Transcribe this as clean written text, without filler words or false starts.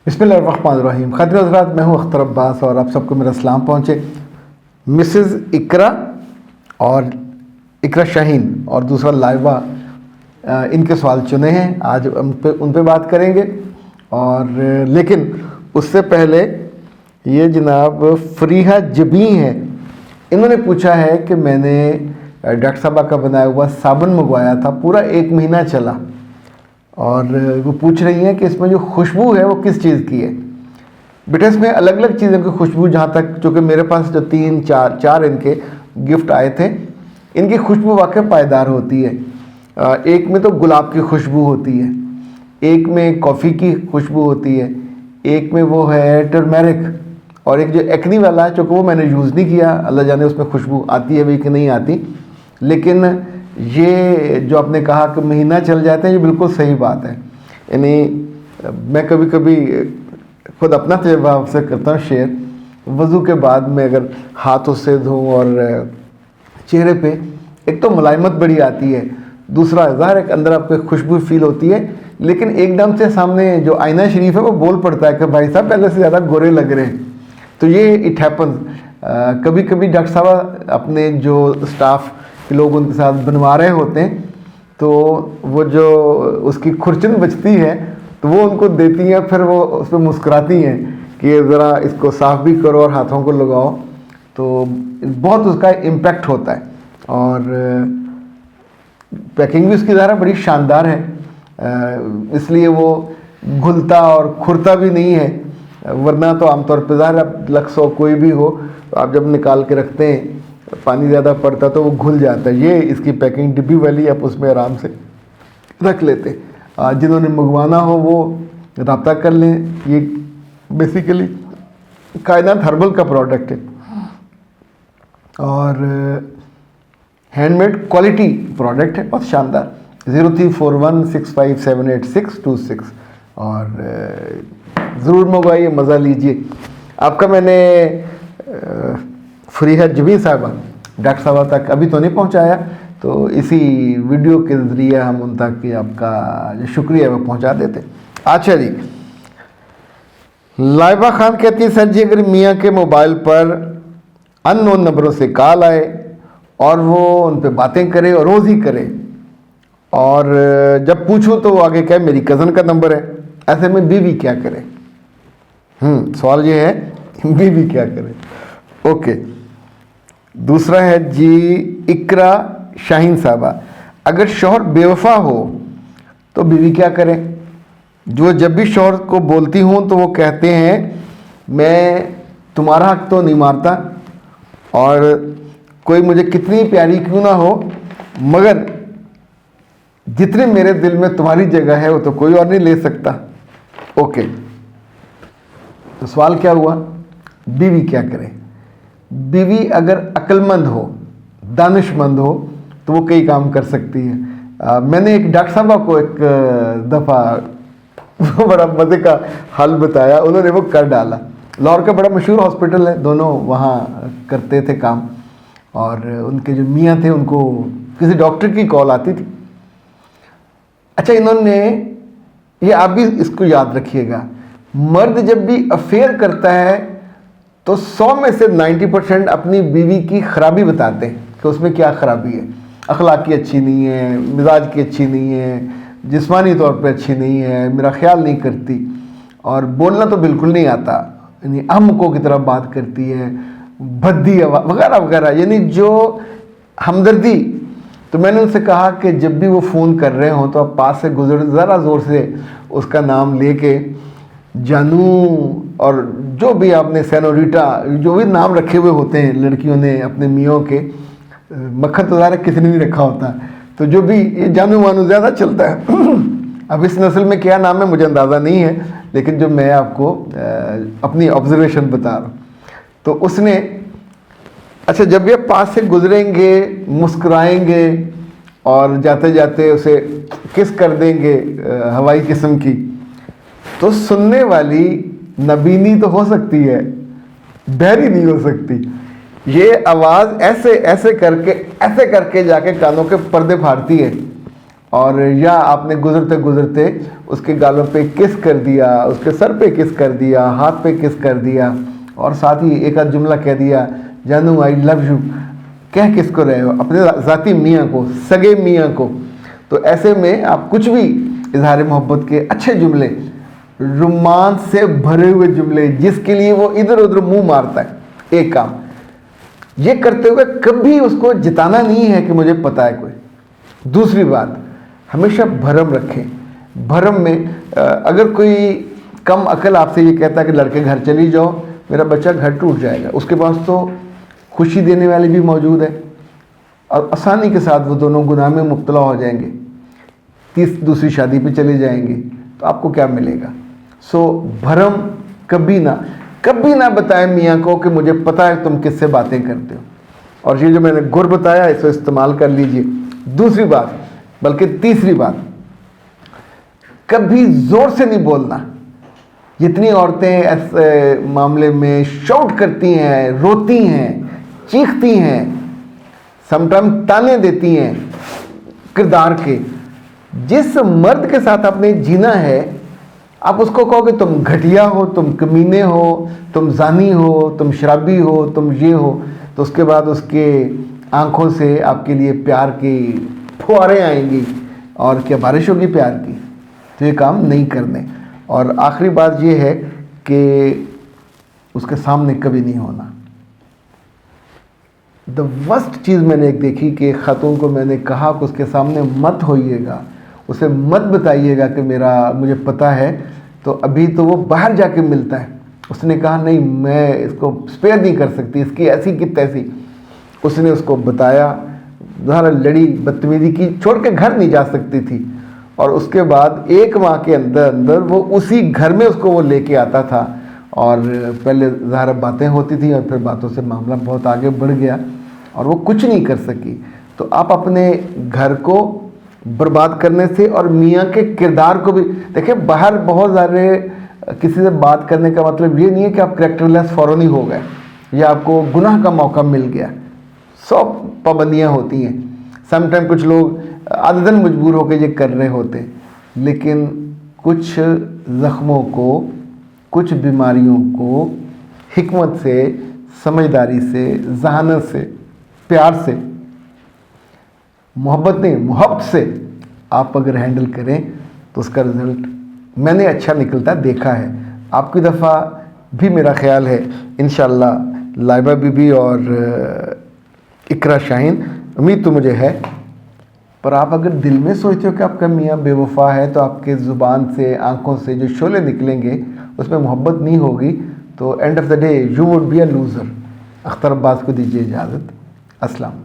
बिस्मिल्लाहिर्रहमानिर्रहीम। ख़ातिन हज़रात, मैं हूँ अख्तर अब्बास और आप सबको मेरा सलाम पहुँचे। मिसेज़ इकरा और इकरा शाहीन और दूसरा लाइबा, इनके सवाल चुने हैं, आज उन पे बात करेंगे। और लेकिन उससे पहले ये जनाब फरीहा जबी हैं, इन्होंने पूछा है कि मैंने डॉक्टर साहबा का बनाया हुआ साबुन मंगवाया था, पूरा 1 महीना चला, और वो पूछ रही हैं कि इसमें जो खुशबू है वो किस चीज़ की है। बेटा इसमें अलग अलग चीज़ों की खुशबू, जहाँ तक चूँकि मेरे पास जो 3-4 इनके गिफ्ट आए थे, इनकी खुशबू वाकई पायदार होती है। एक में तो गुलाब की खुशबू होती है, एक में कॉफ़ी की खुशबू होती है, एक में वो है टर्मेरिक, और एक जो एक्नी वाला है, चूँकि वो मैंने यूज़ नहीं किया, अल्लाह जाने उसमें खुशबू आती है भी कि नहीं आती। लेकिन ये जो आपने कहा कि महीना चल जाते हैं, ये बिल्कुल सही बात है। यानी मैं कभी कभी खुद अपना तजुर्बा आपसे करता हूँ शेयर। वज़ू के बाद में अगर हाथों से धोऊँ और चेहरे पे एक तो मुलायमत बड़ी आती है, दूसरा ज़ाहिर है कि अंदर आपको खुशबू फील होती है, लेकिन एकदम से सामने जो आईना शरीफ है वो बोल पड़ता है कि भाई साहब पहले से ज़्यादा गोरे लग रहे हैं। तो ये इट हैपन। कभी कभी डॉक्टर साहब अपने जो स्टाफ के लोग उनके साथ बनवा रहे होते हैं, तो वो जो उसकी खुरचन बचती है तो वो उनको देती हैं, फिर वो उस पर मुस्कुराती हैं कि ज़रा इसको साफ़ भी करो और हाथों को लगाओ। तो बहुत उसका इम्पेक्ट होता है, और पैकिंग भी उसकी ज़रा बड़ी शानदार है, इसलिए वो घुलता और खुरता भी नहीं है। वरना तो आमतौर पर ज़ाहिर लक्स हो कोई भी हो, तो आप जब निकाल के रखते हैं पानी ज़्यादा पड़ता तो वो घुल जाता है। ये इसकी पैकिंग डिब्बी वाली, आप उसमें आराम से रख लेते हैं। जिन्होंने मंगवाना हो वो रब्ता कर लें। ये बेसिकली कायनात हर्बल का प्रोडक्ट है और हैंडमेड क्वालिटी प्रोडक्ट है, बहुत शानदार। 034165782626 और ज़रूर मंगवाइए, मज़ा लीजिए। आपका मैंने फरीहा जबी साहबा डॉक्टर साहबा तक अभी तो नहीं पहुंचाया, तो इसी वीडियो के ज़रिए हम उन तक कि आपका जो शुक्रिया है वो पहुंचा देते। अच्छा जी, लाइबा खान कहती है सर जी, अगर मियाँ के मोबाइल पर अननोन नंबरों से कॉल आए और वो उन पर बातें करे और रोज़ ही करे, और जब पूछूं तो वो आगे कहे मेरी कज़न का नंबर है, ऐसे में बीवी क्या करे? सवाल ये है बीवी क्या करे। ओके, दूसरा है जी इकरा शाहीन साहबा, अगर शौहर बेवफा हो तो बीवी क्या करे? जो जब भी शौहर को बोलती हूँ तो वो कहते हैं मैं तुम्हारा हक तो नहीं मारता, और कोई मुझे कितनी प्यारी क्यों ना हो, मगर जितने मेरे दिल में तुम्हारी जगह है वो तो कोई और नहीं ले सकता। ओके, तो सवाल क्या हुआ, बीवी क्या करे? बीवी अगर अक्लमंद हो, दानिशमंद हो, तो वो कई काम कर सकती है। मैंने एक डॉक्टर साहबा को एक दफ़ा बड़ा मज़े का हल बताया, उन्होंने वो कर डाला। लाहौर का बड़ा मशहूर हॉस्पिटल है, दोनों वहाँ करते थे काम, और उनके जो मियाँ थे उनको किसी डॉक्टर की कॉल आती थी। अच्छा, इन्होंने, ये आप भी इसको याद रखिएगा, मर्द जब भी अफेयर करता है तो 100 में से 90% अपनी बीवी की खराबी बताते हैं कि उसमें क्या खराबी है। अखलाकी अच्छी नहीं है, मिजाज की अच्छी नहीं है, जिस्मानी तौर पे अच्छी नहीं है, मेरा ख्याल नहीं करती, और बोलना तो बिल्कुल नहीं आता, यानी अहमकों की तरह बात करती है, भद्दी वगैरह वगैरह, यानी जो हमदर्दी। तो मैंने उनसे कहा कि जब भी वो फ़ोन कर रहे हों तो आप पास से गुजर, ज़रा ज़ोर से उसका नाम लेके जानू, और जो भी आपने सेनोरिटा, जो भी नाम रखे हुए होते हैं लड़कियों ने अपने मियों के, मक्खन तो ज़्यादा किसी ने नहीं रखा होता, तो जो भी ये जानू वानू ज़्यादा चलता है। अब इस नस्ल में क्या नाम है मुझे अंदाज़ा नहीं है, लेकिन जो मैं आपको अपनी ऑब्जर्वेशन बता रहा हूँ। तो उसने, अच्छा, जब ये पास से गुजरेंगे, मुस्कुराएंगे और जाते जाते उसे किस कर देंगे हवाई किस्म की, तो सुनने वाली नबीनी तो हो सकती है, बहरी नहीं हो सकती। ये आवाज़ ऐसे ऐसे करके जाके कानों के पर्दे फाड़ती है, और या आपने गुजरते गुजरते उसके गालों पे किस कर दिया, उसके सर पे किस कर दिया, हाथ पे किस कर दिया, और साथ ही एक आध जुमला कह दिया, जानू आई लव यू। कह किसको रहे हो? अपने ज़ाती मियाँ को, सगे मियाँ को। तो ऐसे में आप कुछ भी इजहार मोहब्बत के अच्छे जुमले, रोमांस से भरे हुए जुमले, जिसके लिए वो इधर उधर मुंह मारता है, एक काम ये करते हुए कभी उसको जिताना नहीं है कि मुझे पता है कोई। दूसरी बात, हमेशा भरम रखें। भरम में अगर कोई कम अकल आपसे ये कहता है कि लड़के घर चली जाओ, मेरा बच्चा घर टूट जाएगा, उसके पास तो खुशी देने वाली भी मौजूद है, और आसानी के साथ वो दोनों गुनाह में मुब्तला हो जाएंगे, दूसरी शादी पे चले जाएंगे, तो आपको क्या मिलेगा? सो भरम कभी ना बताएं मियाँ को कि मुझे पता है तुम किससे बातें करते हो। और ये जो मैंने गुर बताया, इसको इस्तेमाल कर लीजिए। दूसरी बात, बल्कि तीसरी बात, कभी जोर से नहीं बोलना। जितनी औरतें ऐसे मामले में शाउट करती हैं, रोती हैं, चीखती हैं, समटाइम ताने देती हैं किरदार के, जिस मर्द के साथ आपने जीना है, आप उसको कहो कि तुम घटिया हो, तुम कमीने हो, तुम जानी हो, तुम शराबी हो, तुम ये हो, तो उसके बाद उसके आंखों से आपके लिए प्यार की फुहारें आएंगी, और क्या बारिश होगी प्यार की। तो ये काम नहीं करने। और आखिरी बात ये है कि उसके सामने कभी नहीं होना। द वर्स्ट चीज़ मैंने एक देखी कि खातून को मैंने कहा कि उसके सामने मत होइएगा, उसे मत बताइएगा कि मुझे पता है, तो अभी तो वो बाहर जाके मिलता है। उसने कहा नहीं, मैं इसको स्पेयर नहीं कर सकती, इसकी ऐसी की तैसी। उसने उसको बताया, ज़रा लड़ी, बदतमीजी की, छोड़ के घर नहीं जा सकती थी। और उसके बाद 1 माह के अंदर वो उसी घर में उसको वो लेके आता था, और पहले ज़ाहिर बातें होती थी, और फिर बातों से मामला बहुत आगे बढ़ गया, और वो कुछ नहीं कर सकी। तो आप अपने घर को बर्बाद करने से, और मियाँ के किरदार को भी देखिए, बाहर बहुत सारे किसी से बात करने का मतलब ये नहीं है कि आप कैरेक्टरलेस फ़ौरन ही हो गए, या आपको गुनाह का मौका मिल गया। 100 पाबंदियाँ होती हैं। समटाइम कुछ लोग आदतन मजबूर होकर ये कर रहे होते, लेकिन कुछ ज़ख्मों को, कुछ बीमारियों को हिकमत से, समझदारी से, जहानत से, प्यार से, मोहब्बत नहीं, मुहब्बत से आप अगर हैंडल करें, तो उसका रिज़ल्ट मैंने अच्छा निकलता देखा है। आपकी दफ़ा भी मेरा ख्याल है इंशाअल्लाह लाइबा बीबी और इकरा शाहीन, उम्मीद तो मुझे है। पर आप अगर दिल में सोचते हो कि आपका मियाँ बेवफा है, तो आपके ज़ुबान से, आंखों से जो शोले निकलेंगे उसमें मोहब्बत नहीं होगी, तो end of the day you would be a loser. Akhtar Abbas को दीजिए इजाज़त। अस्सलाम वालेकुम।